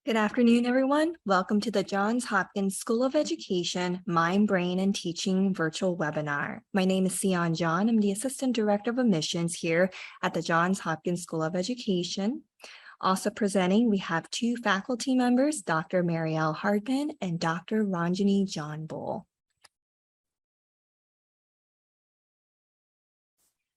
Good afternoon, everyone. Welcome to the Johns Hopkins School of Education Mind, Brain, and Teaching virtual webinar. My name is Sion John. I'm the Assistant Director of Admissions here at the Johns Hopkins School of Education. Also presenting, we have two faculty members, Dr. Marielle Hardman and Dr. Ranjani Johnbull.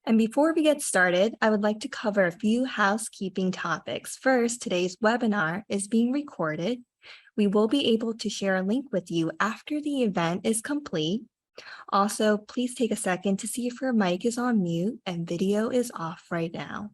And before we get started, I would like to cover a few housekeeping topics. First, today's webinar is being recorded. We will be able to share a link with you after the event is complete. Also, please take a second to see if your mic is on mute and video is off right now.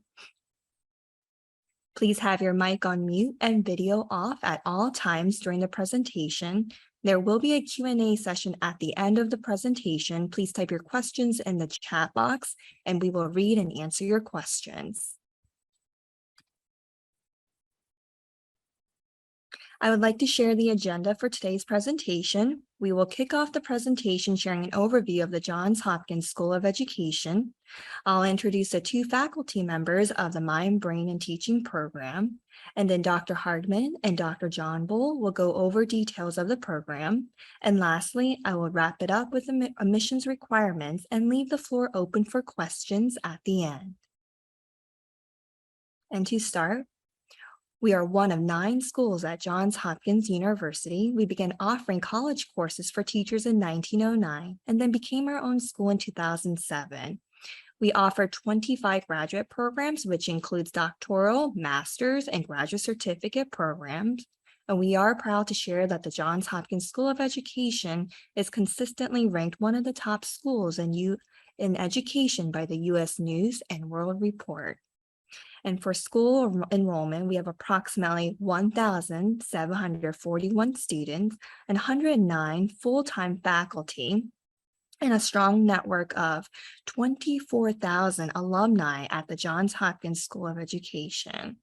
Please have your mic on mute and video off at all times during the presentation. There will be a Q&A session at the end of the presentation. Please type your questions in the chat box and we will read and answer your questions. I would like to share the agenda for today's presentation. We will kick off the presentation sharing an overview of the Johns Hopkins School of Education. I'll introduce the two faculty members of the Mind, Brain, and Teaching program. And then Dr. Hardman and Dr. Johnbull will go over details of the program. And lastly, I will wrap it up with the admissions requirements and leave the floor open for questions at the end. And to start, we are one of 9 schools at Johns Hopkins University. We began offering college courses for teachers in 1909 and then became our own school in 2007. We offer 25 graduate programs, which includes doctoral, master's, and graduate certificate programs. And we are proud to share that the Johns Hopkins School of Education is consistently ranked one of the top schools in education by the U.S. News and World Report. And for school enrollment, we have approximately 1,741 students and 109 full-time faculty and a strong network of 24,000 alumni at the Johns Hopkins School of Education.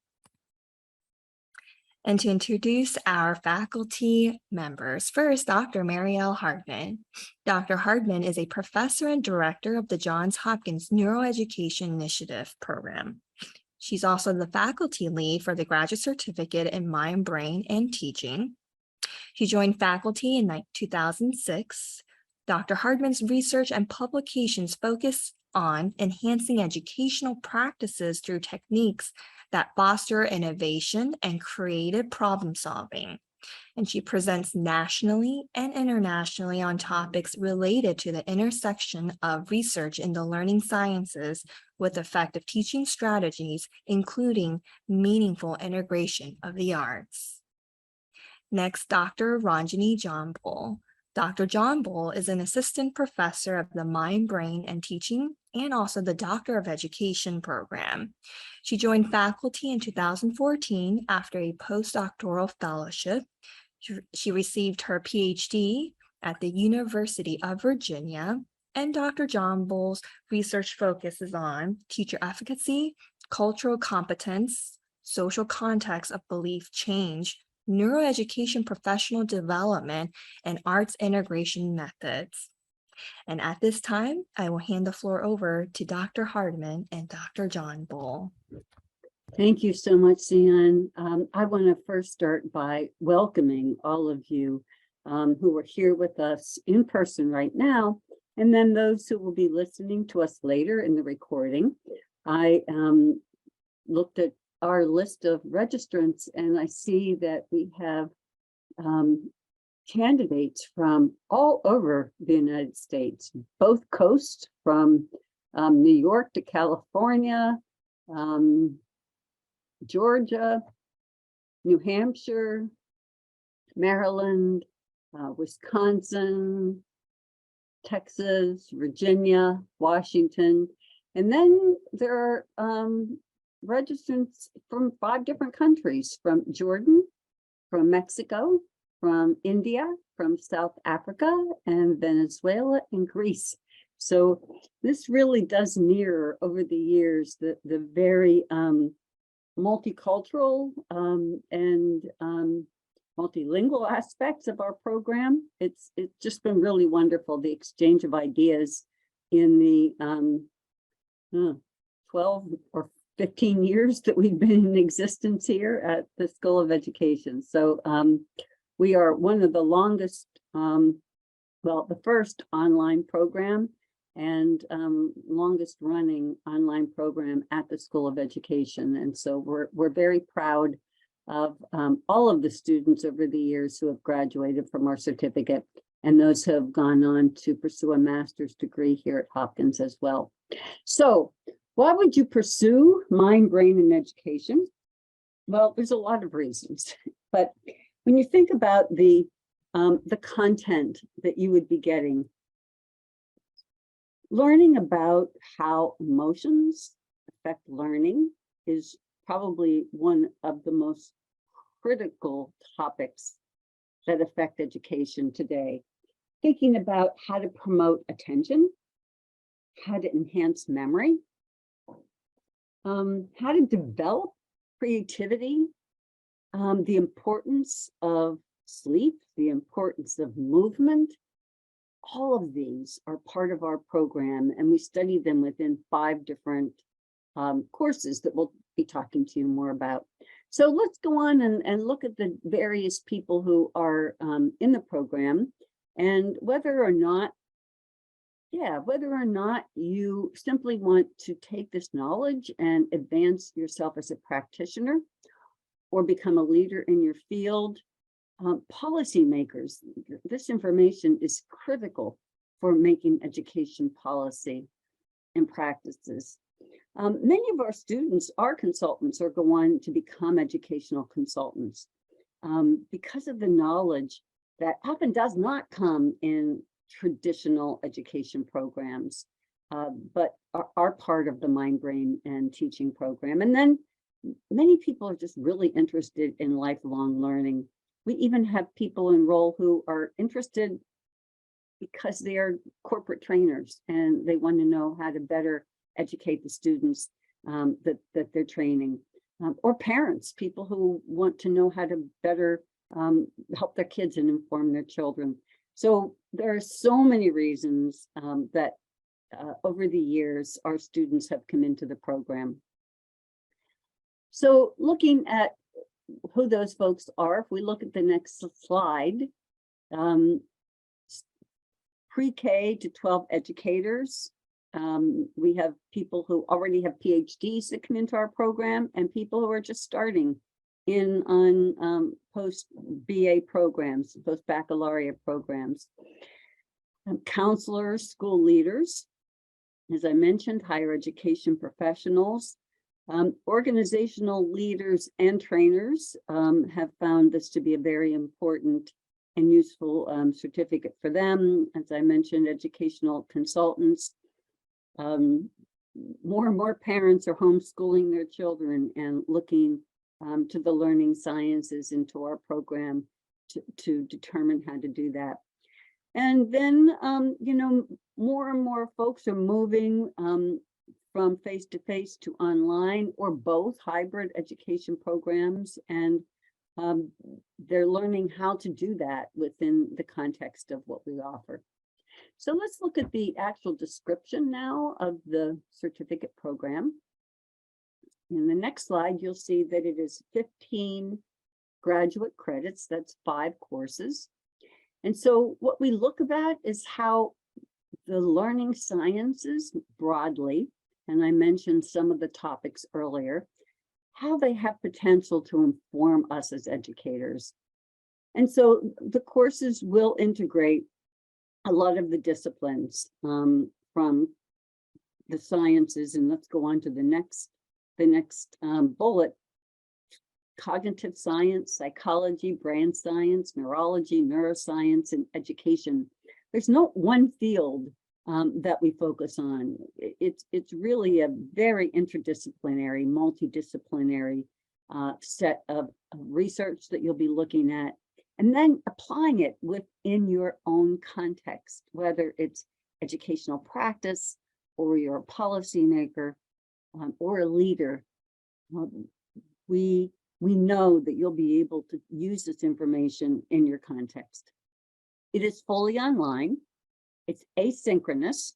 And to introduce our faculty members, first, Dr. Marielle Hardman. Dr. Hardman is a professor and director of the Johns Hopkins Neuroeducation Initiative program. She's also the faculty lead for the Graduate Certificate in Mind, Brain, and Teaching. She joined faculty in 2006. Dr. Hardman's research and publications focus on enhancing educational practices through techniques that foster innovation and creative problem solving. And she presents nationally and internationally on topics related to the intersection of research in the learning sciences with effective teaching strategies, including meaningful integration of the arts. Next, Dr. Ranjani Johnbull. Dr. Johnbull is an assistant professor of the Mind, Brain, and Teaching and also the Doctor of Education program. She joined faculty in 2014 after a postdoctoral fellowship. She received her PhD at the University of Virginia, and Dr. Johnbull's research focuses on teacher efficacy, cultural competence, social context of belief change, neuroeducation professional development, and arts integration methods. And at this time, I will hand the floor over to Dr. Hardman and Dr. Johnbull. Thank you so much, Sian. I want to first start by welcoming all of you who are here with us in person right now, and then those who will be listening to us later in the recording. I looked at our list of registrants, and I see that we have candidates from all over the United States, both coasts, from New York to California, Georgia, New Hampshire, Maryland, Wisconsin, Texas, Virginia, Washington, and then there are registrants from 5 different countries, from Jordan, from Mexico, from India, from South Africa, and Venezuela and Greece. So this really does mirror over the years the very multicultural and multilingual aspects of our program. It's just been really wonderful, the exchange of ideas in the 12 or 15 years that we've been in existence here at the School of Education. So we are one of the longest, well, the first online program and longest running online program at the School of Education. And so we're very proud of all of the students over the years who have graduated from our certificate, and those who have gone on to pursue a master's degree here at Hopkins as well. So why would you pursue mind, brain, and education? Well, there's a lot of reasons, but when you think about the content that you would be getting, learning about how emotions affect learning is probably one of the most critical topics that affect education today. Thinking about how to promote attention, how to enhance memory, how to develop creativity, the importance of sleep, the importance of movement. All of these are part of our program, and we study them within 5 different courses that we'll be talking to you more about. So let's go on and look at the various people who are in the program, and whether or not you simply want to take this knowledge and advance yourself as a practitioner or become a leader in your field. Policymakers, this information is critical for making education policy and practices. Many of our students are consultants or go on to become educational consultants because of the knowledge that often does not come in traditional education programs, but are part of the Mind, Brain, and Teaching program. And then many people are just really interested in lifelong learning. We even have people enroll who are interested because they are corporate trainers and they want to know how to better educate the students that they're training, or parents, people who want to know how to better help their kids and inform their children. So there are so many reasons that over the years our students have come into the program. So looking at who those folks are, if we look at the next slide, pre-K to 12 educators. We have people who already have PhDs that come into our program, and people who are just starting in on post-BA programs, post-baccalaureate programs. Counselors, school leaders, as I mentioned, higher education professionals, organizational leaders and trainers have found this to be a very important and useful certificate for them. As I mentioned, educational consultants. More and more parents are homeschooling their children and looking to the learning sciences into our program to determine how to do that. And then, you know, more and more folks are moving from face-to-face to online or both hybrid education programs, and they're learning how to do that within the context of what we offer. So let's look at the actual description now of the certificate program. In the next slide, you'll see that it is 15 graduate credits. That's 5 courses. And so what we look at is how the learning sciences broadly, and I mentioned some of the topics earlier, how they have potential to inform us as educators. And so the courses will integrate a lot of the disciplines from the sciences, and let's go on to the next bullet: cognitive science, psychology, brain science, neurology, neuroscience, and education. There's no one field that we focus on. It's really a very interdisciplinary, multidisciplinary set of research that you'll be looking at, and then applying it within your own context, whether it's educational practice or you're a policymaker or a leader. We know that you'll be able to use this information in your context. It is fully online. It's asynchronous.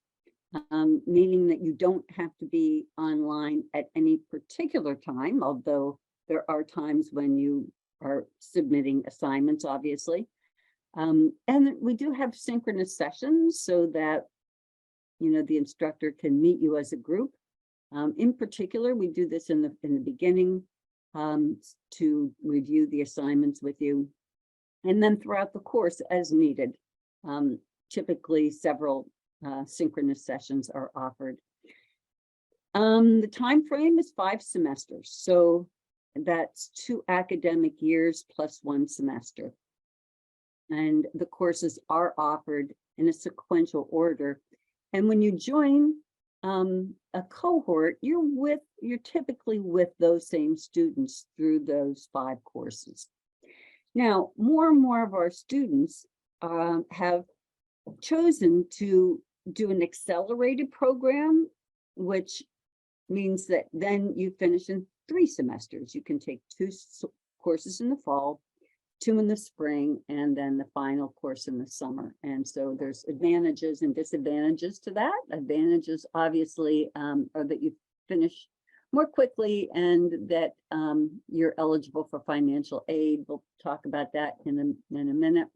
meaning that you don't have to be online at any particular time, although there are times when you are submitting assignments, obviously. And we do have synchronous sessions so that, you know, the instructor can meet you as a group. In particular, we do this in the beginning to review the assignments with you, and then throughout the course as needed. Typically, several synchronous sessions are offered. The time frame is 5 semesters, so that's 2 academic years plus 1 semester. And the courses are offered in a sequential order. And when you join a cohort, you're typically with those same students through those 5 courses. Now, more and more of our students have chosen to do an accelerated program, which means that then you finish in 3 semesters. You can take 2 courses in the fall, 2 in the spring, and then the final course in the summer. And so there's advantages and disadvantages to that. Advantages, obviously, are that you finish more quickly and that you're eligible for financial aid. We'll talk about that in a minute.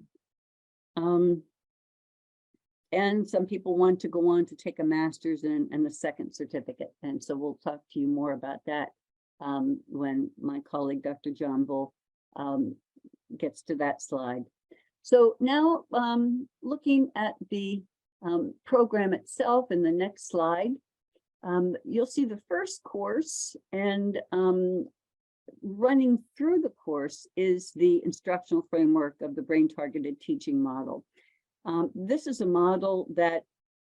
And some people want to go on to take a master's and a second certificate. And so we'll talk to you more about that when my colleague, Dr. John Bull, gets to that slide. So now looking at the program itself in the next slide, you'll see the first course, and running through the course is the instructional framework of the brain-targeted teaching model. This is a model that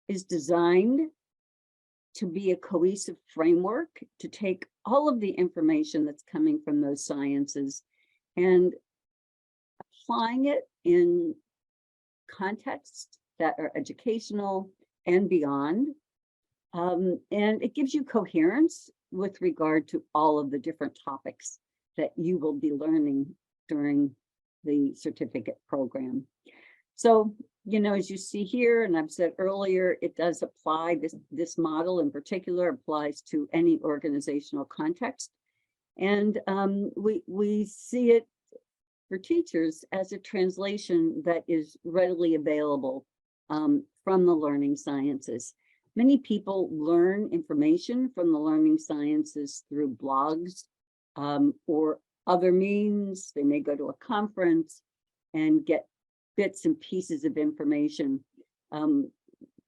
is designed to be a cohesive framework to take all of the information that's coming from those sciences and applying it in contexts that are educational and beyond. And it gives you coherence with regard to all of the different topics that you will be learning during the certificate program. So, you know, as you see here, and I've said earlier, it does apply, this model in particular applies to any organizational context. And we see it for teachers as a translation that is readily available from the learning sciences. Many people learn information from the learning sciences through blogs or other means. They may go to a conference and get bits and pieces of information.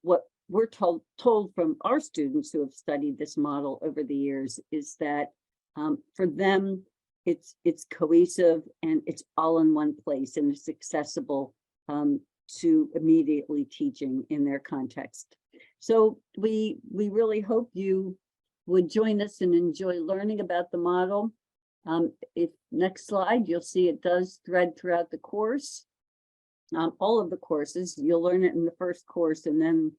What we're told from our students who have studied this model over the years is that for them, it's cohesive and it's all in one place, and it's accessible to immediately teaching in their context. So we really hope you would join us and enjoy learning about the model. Next slide, you'll see it does thread throughout the course. All of the courses, you'll learn it in the first course, and then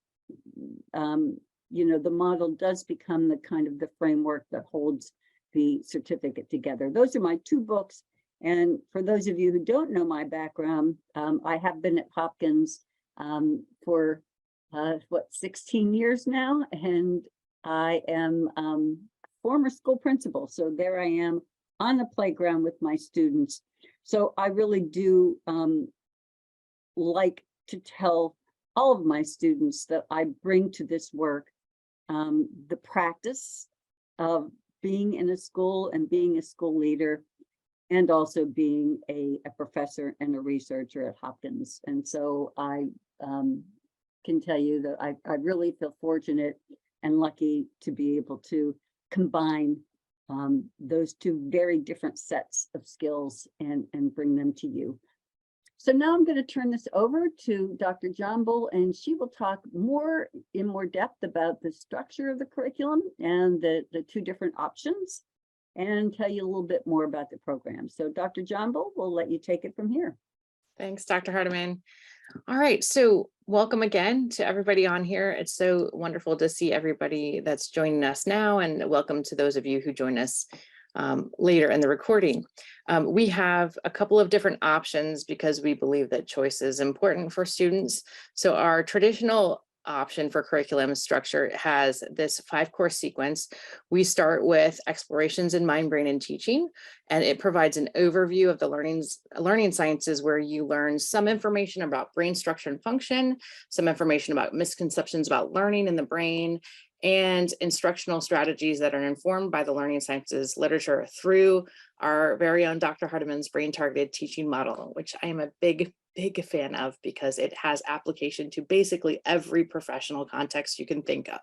you know, the model does become the kind of the framework that holds the certificate together. Those are my 2 books. And for those of you who don't know my background, I have been at Hopkins for 16 years now, and I am former school principal. So there I am on the playground with my students. So I really do like to tell all of my students that I bring to this work the practice of being in a school and being a school leader, and also being a professor and a researcher at Hopkins. And so I can tell you that I really feel fortunate and lucky to be able to combine those 2 very different sets of skills and bring them to you. So now I'm going to turn this over to Dr. John Bull, and she will talk in more depth about the structure of the curriculum and the 2 different options, and tell you a little bit more about the program. So Dr. John Bull, we'll let you take it from here. Thanks, Dr. Hardiman. All right, so welcome again to everybody on here. It's so wonderful to see everybody that's joining us now, and welcome to those of you who join us later in the recording. We have a couple of different options because we believe that choice is important for students. So our traditional option for curriculum structure has this 5-course sequence. We start with explorations in mind, brain, and teaching, and it provides an overview of the learning sciences, where you learn some information about brain structure and function, some information about misconceptions about learning in the brain, and instructional strategies that are informed by the learning sciences literature through our very own Dr. Hardiman's brain targeted teaching model, which I am a big fan of, because it has application to basically every professional context you can think of,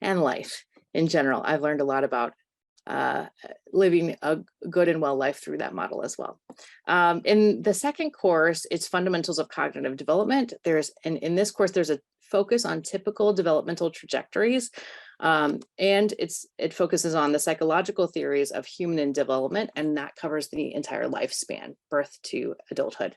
and life in general. I've learned a lot about living a good and well life through that model as well. In the second course, it's fundamentals of cognitive development. In this course, there's a focus on typical developmental trajectories. And it focuses on the psychological theories of human development, and that covers the entire lifespan, birth to adulthood.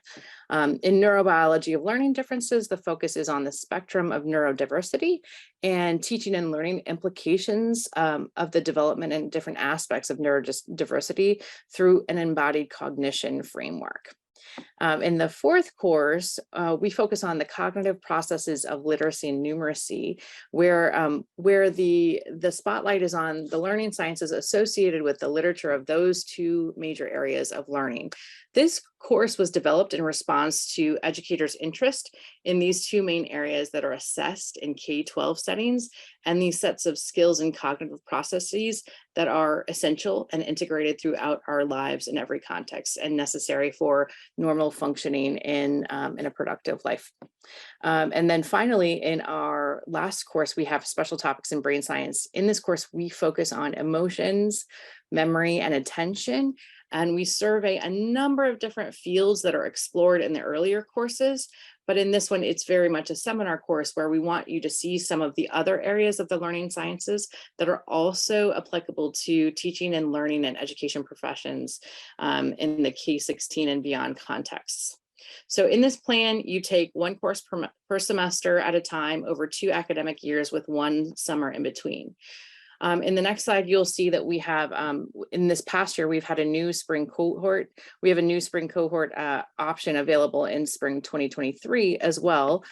In neurobiology of learning differences, the focus is on the spectrum of neurodiversity and teaching and learning implications of the development and different aspects of neurodiversity through an embodied cognition framework. In the fourth course, we focus on the cognitive processes of literacy and numeracy, where the spotlight is on the learning sciences associated with the literature of those two major areas of learning. This course was developed in response to educators' interest in these two main areas that are assessed in K-12 settings, and these sets of skills and cognitive processes that are essential and integrated throughout our lives in every context and necessary for normal functioning in a productive life. And then finally, in our last course, we have special topics in brain science. In this course, we focus on emotions, memory, and attention. And we survey a number of different fields that are explored in the earlier courses. But in this one, it's very much a seminar course where we want you to see some of the other areas of the learning sciences that are also applicable to teaching and learning and education professions in the K-16 and beyond contexts. So in this plan, you take one course per semester at a time over 2 academic years with 1 summer in between. In the next slide, you'll see that we have, in this past year, we've had a new spring cohort. We have a new spring cohort option available in spring 2023 as well.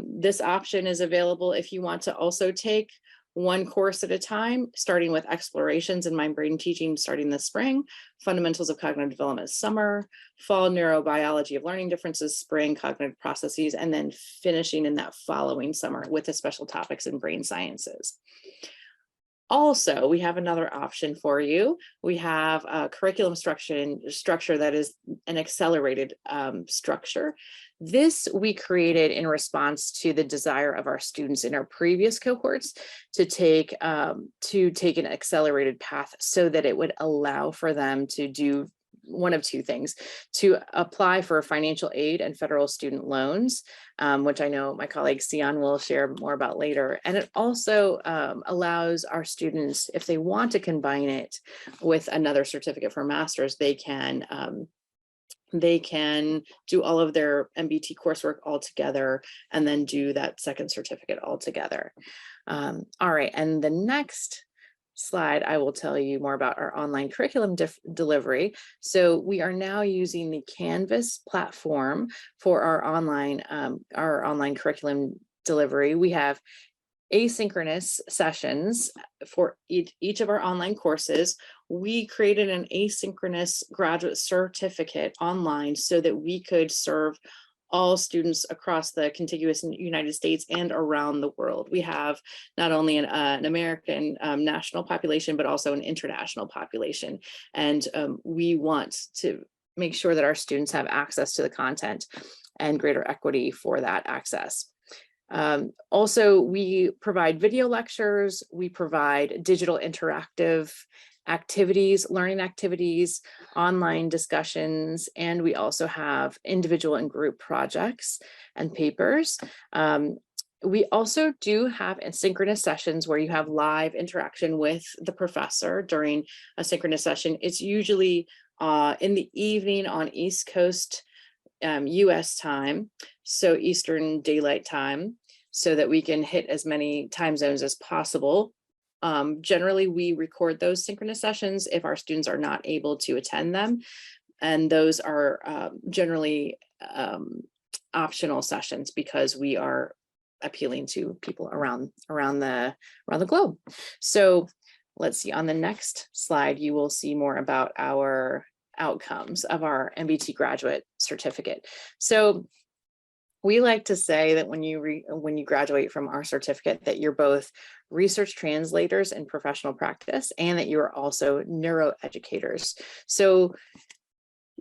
This option is available if you want to also take 1 course at a time, starting with explorations in mind brain teaching starting this spring, fundamentals of cognitive development summer, fall neurobiology of learning differences spring, cognitive processes, and then finishing in that following summer with the special topics in brain sciences. Also, we have another option for you. We have a curriculum structure that is an accelerated structure. This we created in response to the desire of our students in our previous cohorts to take an accelerated path so that it would allow for them to do one of 2 things: to apply for financial aid and federal student loans, which I know my colleague Sion will share more about later. And it also allows our students, if they want to combine it with another certificate for master's, they can do all of their MBT coursework all together and then do that second certificate all together. All right, and the next slide, I will tell you more about our online curriculum delivery. So we are now using the Canvas platform for our online curriculum delivery. We have asynchronous sessions for each of our online courses. We created an asynchronous graduate certificate online so that we could serve all students across the contiguous United States and around the world. We have not only an American national population, but also an international population. And we want to make sure that our students have access to the content and greater equity for that access. Also, we provide video lectures, we provide digital interactive activities, learning activities, online discussions, and we also have individual and group projects and papers. We also do have asynchronous sessions where you have live interaction with the professor during a synchronous session. It's usually in the evening on East Coast US time, so Eastern Daylight Time, so that we can hit as many time zones as possible. Generally, we record those synchronous sessions if our students are not able to attend them. And those are generally optional sessions because we are appealing to people around the globe. So let's see, on the next slide, you will see more about our outcomes of our MBT graduate certificate. So we like to say that when you graduate from our certificate, that you're both research translators in professional practice and that you are also neuroeducators. So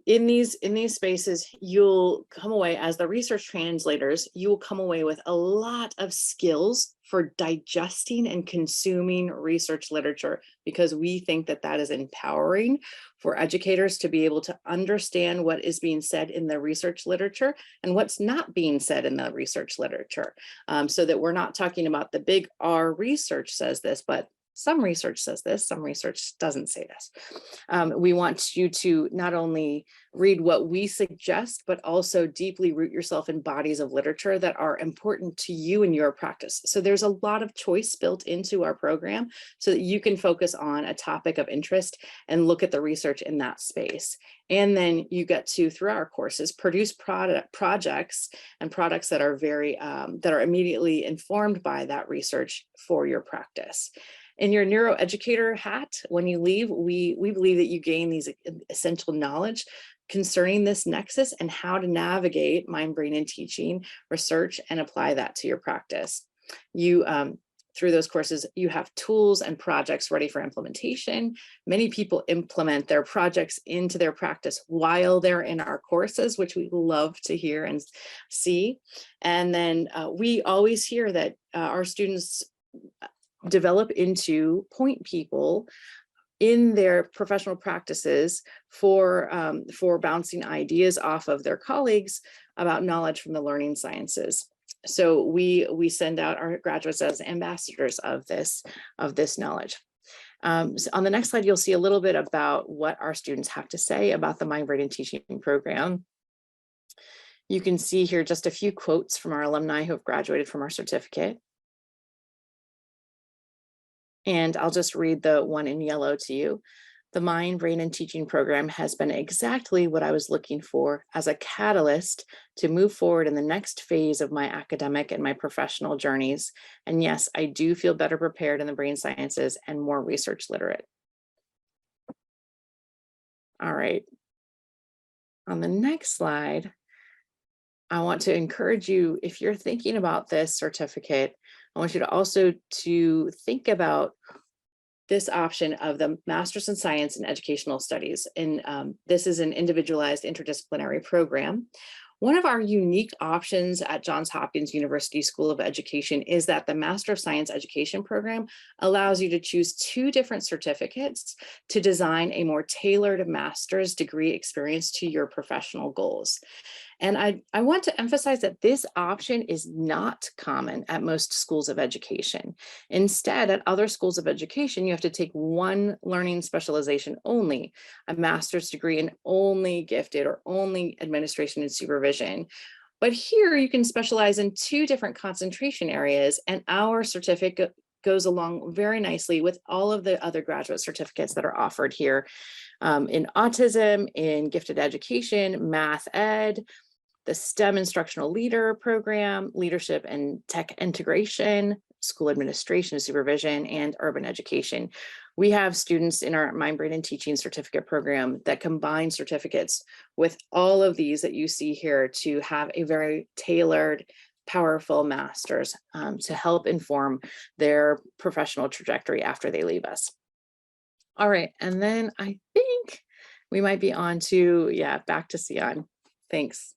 in these spaces, you'll come away as the research translators, you will come away with a lot of skills for digesting and consuming research literature, because we think that that is empowering for educators to be able to understand what is being said in the research literature and what's not being said in the research literature. So that we're not talking about the big R research says this, but some research says this, some research doesn't say this. We want you to not only read what we suggest, but also deeply root yourself in bodies of literature that are important to you in your practice. So there's a lot of choice built into our program so that you can focus on a topic of interest and look at the research in that space. And then you get to, through our courses, produce projects and products that are that are immediately informed by that research for your practice. In your neuroeducator hat, when you leave, we believe that you gain these essential knowledge concerning this nexus and how to navigate mind, brain, and teaching research and apply that to your practice. You, through those courses, you have tools and projects ready for implementation. Many people implement their projects into their practice while they're in our courses, which we love to hear and see. And then we always hear that our students develop into point people in their professional practices for bouncing ideas off of their colleagues about knowledge from the learning sciences. So we send out our graduates as ambassadors of this knowledge. So on the next slide, you'll see a little bit about what our students have to say about the Mind, Brain, and Teaching program. You can see here just a few quotes from our alumni who have graduated from our certificate. And I'll just read the one in yellow to you. The Mind, Brain, and Teaching program has been exactly what I was looking for as a catalyst to move forward in the next phase of my academic and my professional journeys. And yes, I do feel better prepared in the brain sciences and more research literate. All right. On the next slide, I want to encourage you, if you're thinking about this certificate, I want you to also to think about this option of the Master's in Science and Educational Studies. And this is an individualized interdisciplinary program. One of our unique options at Johns Hopkins University School of Education is that the Master of Science Education program allows you to choose 2 different certificates to design a more tailored master's degree experience to your professional goals. And I want to emphasize that this option is not common at most schools of education. Instead, at other schools of education, you have to take one learning specialization only, a master's degree in only gifted or only administration and supervision. But here you can specialize in 2 different concentration areas, and our certificate goes along very nicely with all of the other graduate certificates that are offered here in autism, in gifted education, math ed, the STEM instructional leader program, leadership and tech integration, school administration and supervision, and urban education. We have students in our Mind, Brain, and Teaching certificate program that combine certificates with all of these that you see here to have a very tailored, powerful master's to help inform their professional trajectory after they leave us. All right, and then I think we might be on to, back to Sion. Thanks.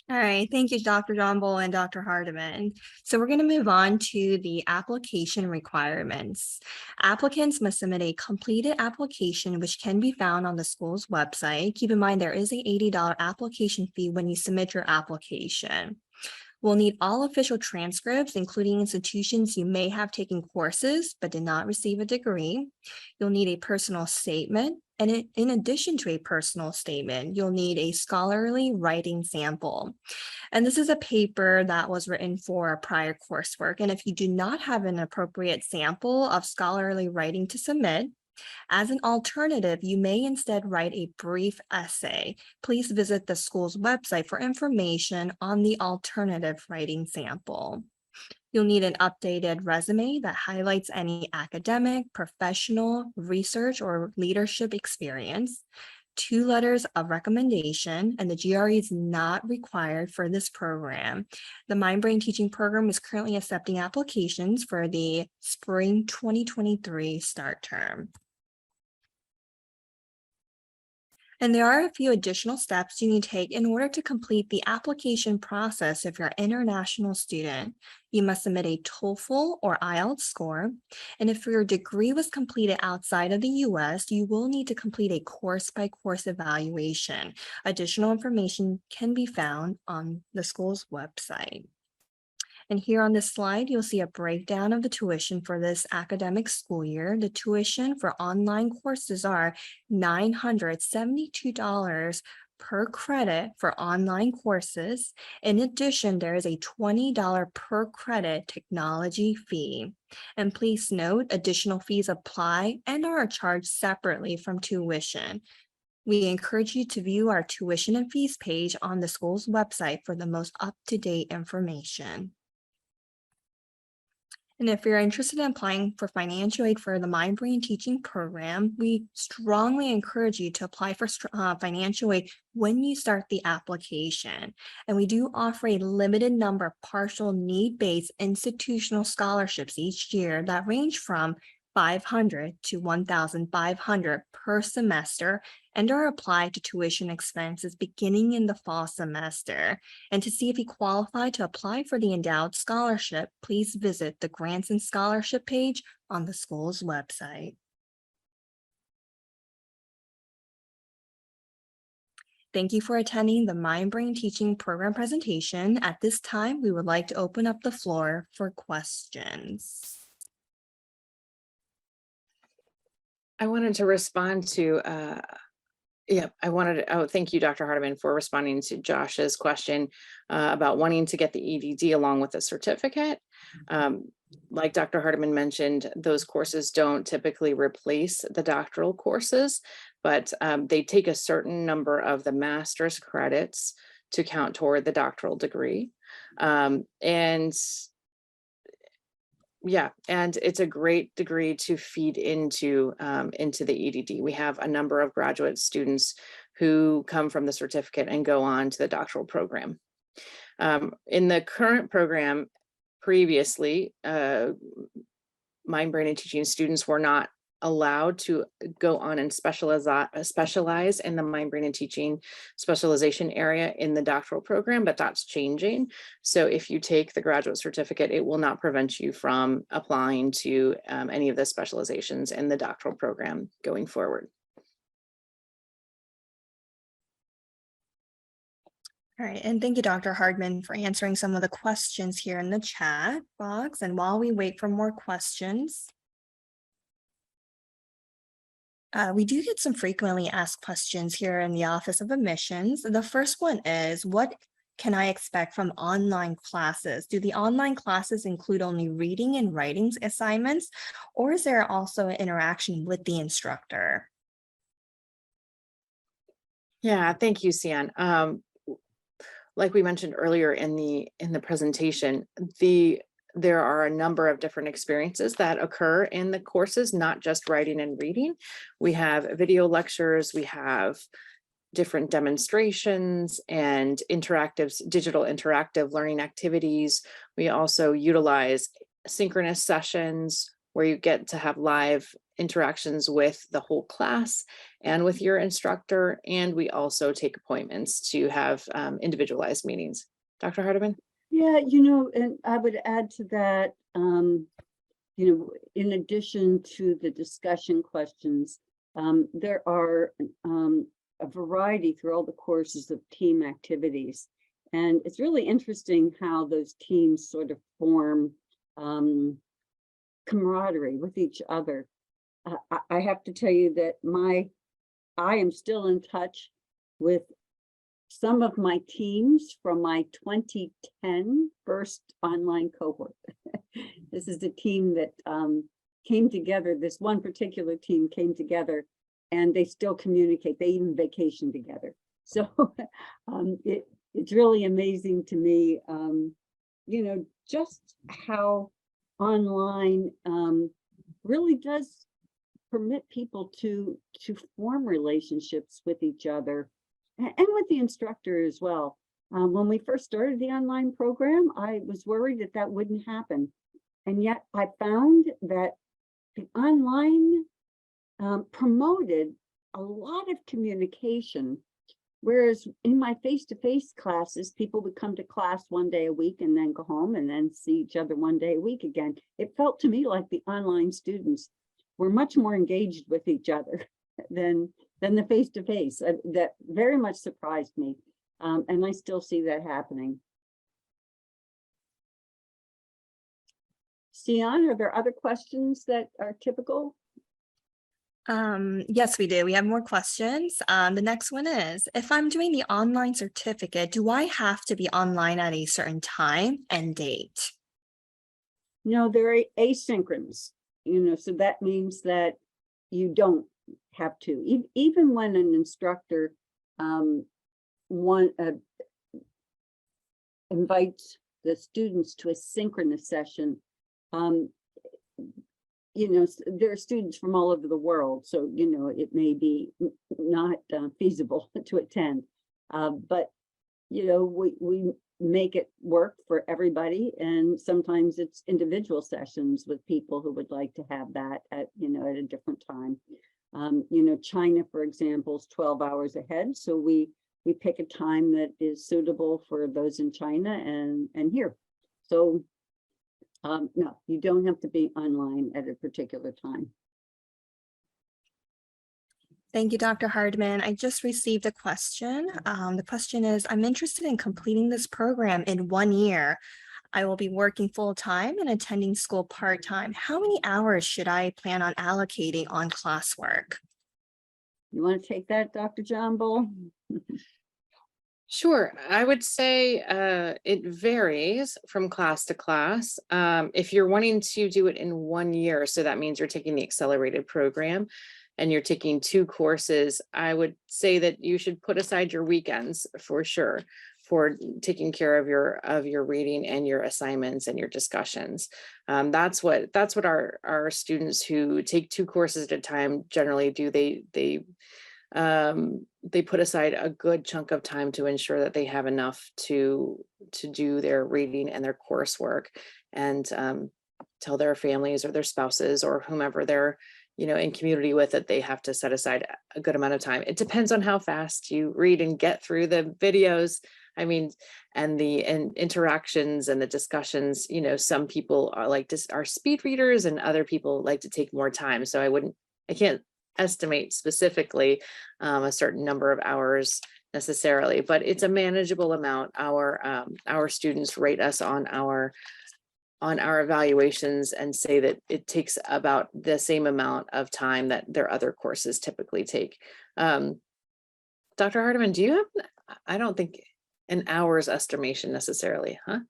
All right, thank you, Dr. Johnbull and Dr. Hardiman. So we're going to move on to the application requirements. Applicants must submit a completed application, which can be found on the school's website. Keep in mind, there is an $80 application fee when you submit your application. We'll need all official transcripts, including institutions you may have taken courses but did not receive a degree. You'll need a personal statement. And in addition to a personal statement, you'll need a scholarly writing sample. And this is a paper that was written for a prior coursework. And if you do not have an appropriate sample of scholarly writing to submit, as an alternative, you may instead write a brief essay. Please visit the school's website for information on the alternative writing sample. You'll need an updated resume that highlights any academic, professional, research, or leadership experience, 2 letters of recommendation, and the GRE is not required for this program. The MindBrain Teaching Program is currently accepting applications for the spring 2023 start term. And there are a few additional steps you need to take in order to complete the application process if you're an international student. You must submit a TOEFL or IELTS score. And if your degree was completed outside of the US, you will need to complete a course-by-course evaluation. Additional information can be found on the school's website. And here on this slide, you'll see a breakdown of the tuition for this academic school year. The tuition for online courses are $972 per credit for online courses. In addition, there is a $20 per credit technology fee. And please note, additional fees apply and are charged separately from tuition. We encourage you to view our tuition and fees page on the school's website for the most up-to-date information. And if you're interested in applying for financial aid for the MindBrain Teaching Program, we strongly encourage you to apply for financial aid when you start the application. And we do offer a limited number of partial need-based institutional scholarships each year that range from $500 to $1,500 per semester and are applied to tuition expenses beginning in the fall semester. And to see if you qualify to apply for the endowed scholarship, please visit the Grants and Scholarship page on the school's website. Thank you for attending the MindBrain Teaching Program presentation. At this time, we would like to open up the floor for questions. I wanted to respond to, thank you, Dr. Hardiman, for responding to Josh's question about wanting to get the EDD along with a certificate. Like Dr. Hardiman mentioned, those courses don't typically replace the doctoral courses, but they take a certain number of the master's credits to count toward the doctoral degree. And it's a great degree to feed into the EDD. We have a number of graduate students who come from the certificate and go on to the doctoral program. In the current program, previously, MindBrain and Teaching students were not allowed to go on and specialize in the MindBrain and Teaching specialization area in the doctoral program, but that's changing. So if you take the graduate certificate, it will not prevent you from applying to any of the specializations in the doctoral program going forward. All right, and thank you, Dr. Hardman, for answering some of the questions here in the chat box. And while we wait for more questions, we do get some frequently asked questions here in the Office of Admissions. The first one is, what can I expect from online classes? Do the online classes include only reading and writing assignments, or is there also an interaction with the instructor? Yeah, thank you, Sian. Like we mentioned earlier in the presentation, there are a number of different experiences that occur in the courses, not just writing and reading. We have video lectures, we have different demonstrations and digital interactive learning activities. We also utilize synchronous sessions where you get to have live interactions with the whole class and with your instructor. And we also take appointments to have individualized meetings. Dr. Hardiman? Yeah, and I would add to that, in addition to the discussion questions, there are a variety through all the courses of team activities. And it's really interesting how those teams sort of form camaraderie with each other. I have to tell you that I am still in touch with some of my teams from my 2010 first online cohort. This is a team that came together. This one particular team came together and they still communicate. They even vacation together. So it's really amazing to me just how online really does permit people to form relationships with each other and with the instructor as well. When we first started the online program, I was worried that that wouldn't happen. And yet I found that the online promoted a lot of communication. Whereas in my face-to-face classes, people would come to class one day a week and then go home and then see each other one day a week again. It felt to me like the online students were much more engaged with each other than the face-to-face. That very much surprised me. And I still see that happening. Sian, are there other questions that are typical? Yes, we do. We have more questions. The next one is, if I'm doing the online certificate, do I have to be online at a certain time and date? No, they're asynchronous, so that means that you don't have to. Even when an instructor invites the students to a synchronous session, there are students from all over the world, so it may be not feasible to attend, but we make it work for everybody, and sometimes it's individual sessions with people who would like to have that at at a different time. China, for example, is 12 hours ahead, so we pick a time that is suitable for those in China and here. So no, you don't have to be online at a particular time. Thank you, Dr. Hardman. I just received a question. The question is, I'm interested in completing this program in 1 year. I will be working full-time and attending school part-time. How many hours should I plan on allocating on classwork? You want to take that, Dr. John Bull? Sure, I would say it varies from class to class. If you're wanting to do it in 1 year, so that means you're taking the accelerated program and you're taking 2 courses, I would say that you should put aside your weekends for sure for taking care of your reading and your assignments and your discussions. That's what our students who take 2 courses at a time generally do. They put aside a good chunk of time to ensure that they have enough to do their reading and their coursework, and tell their families or their spouses or whomever they're in community with that they have to set aside a good amount of time. It depends on how fast you read and get through the videos. I mean, and the interactions and the discussions, some people are speed readers and other people like to take more time. So I can't estimate specifically a certain number of hours necessarily, but it's a manageable amount. Our students rate us on our evaluations and say that it takes about the same amount of time that their other courses typically take. Dr. Hardiman, do you have, I don't think an hour's estimation necessarily, huh?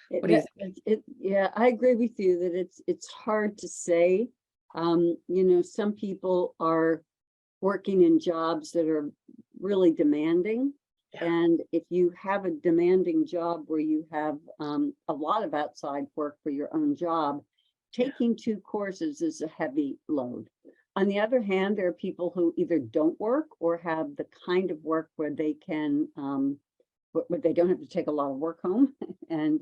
What do you think? Yeah, I agree with you that it's hard to say. Some people are working in jobs that are really demanding. Yeah. And if you have a demanding job where you have a lot of outside work for your own job, taking 2 courses is a heavy load. On the other hand, there are people who either don't work or have the kind of work where they can, where they don't have to take a lot of work home. And,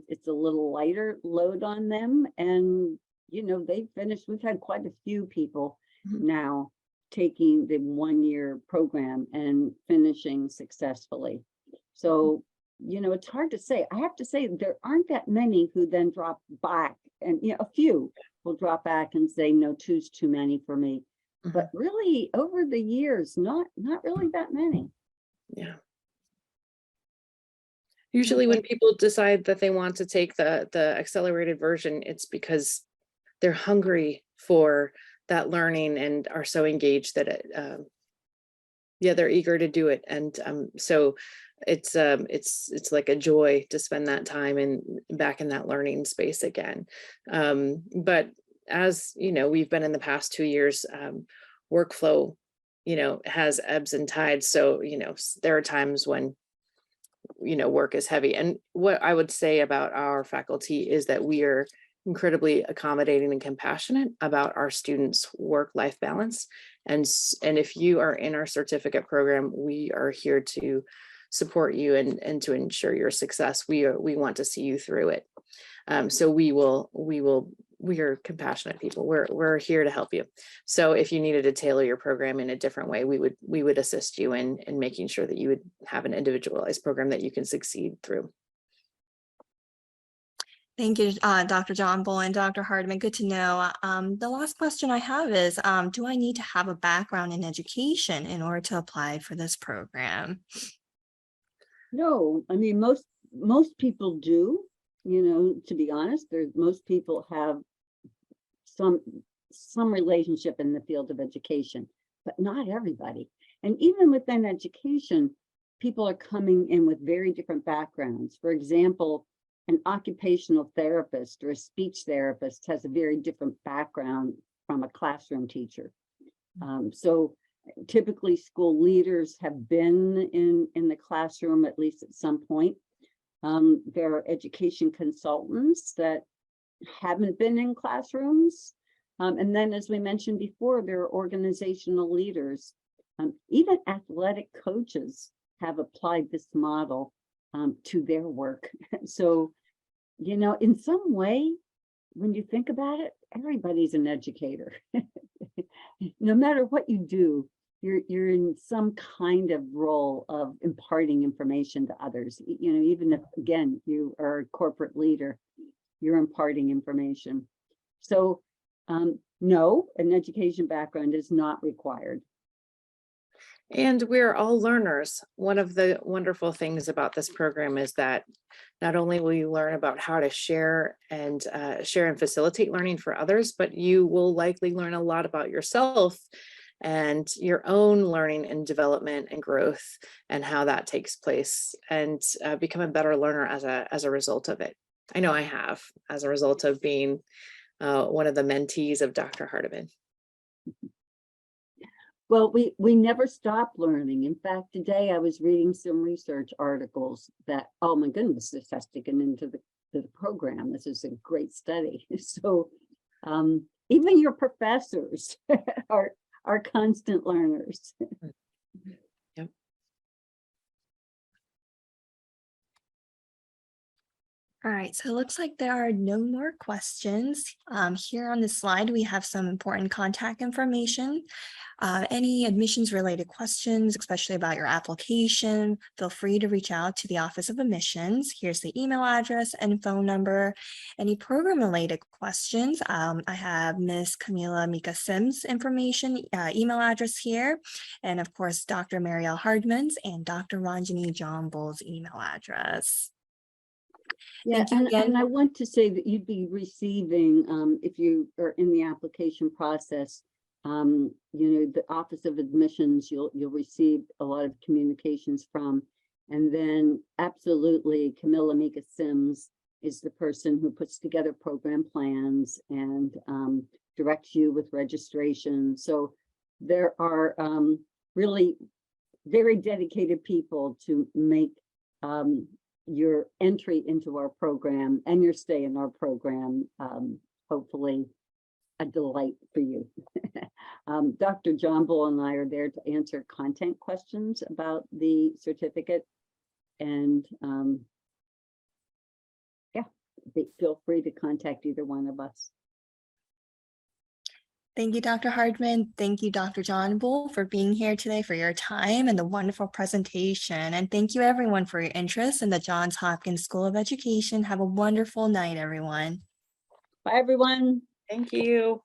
it's a little lighter load on them. And, they finished. We've had quite a few people now taking the 1 year program and finishing successfully. So, it's hard to say. I have to say there aren't that many who then drop back, and a few will drop back and say, no, 2's too many for me. But really over the years, not really that many. Yeah. Usually when people decide that they want to take the accelerated version, it's because they're hungry for that learning and are so engaged that they're eager to do it. And so it's like a joy to spend that time back in that learning space again. But as we've been in the past 2 years, workflow, has ebbs and tides. So, there are times when work is heavy. And what I would say about our faculty is that we are incredibly accommodating and compassionate about our students' work-life balance. And if you are in our certificate program, we are here to support you and to ensure your success. We want to see you through it. So we are compassionate people. We're here to help you. So if you needed to tailor your program in a different way, we would assist you in making sure that you would have an individualized program that you can succeed through. Thank you, Dr. John Bull and Dr. Hardman. Good to know. The last question I have is, do I need to have a background in education in order to apply for this program? No, I mean, most people do, to be honest, most people have some relationship in the field of education, but not everybody. And even within education, people are coming in with very different backgrounds. For example, an occupational therapist or a speech therapist has a very different background from a classroom teacher. So typically school leaders have been in the classroom at least at some point. There are education consultants that haven't been in classrooms. And then, as we mentioned before, there are organizational leaders. Even athletic coaches have applied this model to their work. So, in some way, when you think about it, everybody's an educator. No matter what you do, you're in some kind of role of imparting information to others. Even if, again, you are a corporate leader, you're imparting information. So no, an education background is not required. And we're all learners. One of the wonderful things about this program is that not only will you learn about how to share and facilitate learning for others, but you will likely learn a lot about yourself and your own learning and development and growth and how that takes place, and become a better learner as a result of it. I know I have, as a result of being one of the mentees of Dr. Hardiman. Well, we never stop learning. In fact, today I was reading some research articles that, oh my goodness, this has to get into the program. This is a great study. So even your professors are constant learners. Yep. All right, so it looks like there are no more questions. Here on the slide, we have some important contact information. Any admissions related questions, especially about your application, feel free to reach out to the Office of Admissions. Here's the email address and phone number. Any program related questions, I have Ms. Camila Mika Sims information, email address here. And of course, Dr. Marielle Hardman's and Dr. Ranjani John Bull's email address. Yeah, and I want to say that you'd be receiving, if you are in the application process, the Office of Admissions, you'll receive a lot of communications from, and then absolutely Camila Mika Sims is the person who puts together program plans and directs you with registration. So there are really very dedicated people to make your entry into our program and your stay in our program, hopefully a delight for you. Dr. John Bull and I are there to answer content questions about the certificate. And feel free to contact either one of us. Thank you, Dr. Hardman. Thank you, Dr. John Bull, for being here today, for your time and the wonderful presentation. And thank you everyone for your interest in the Johns Hopkins School of Education. Have a wonderful night, everyone. Bye, everyone. Thank you.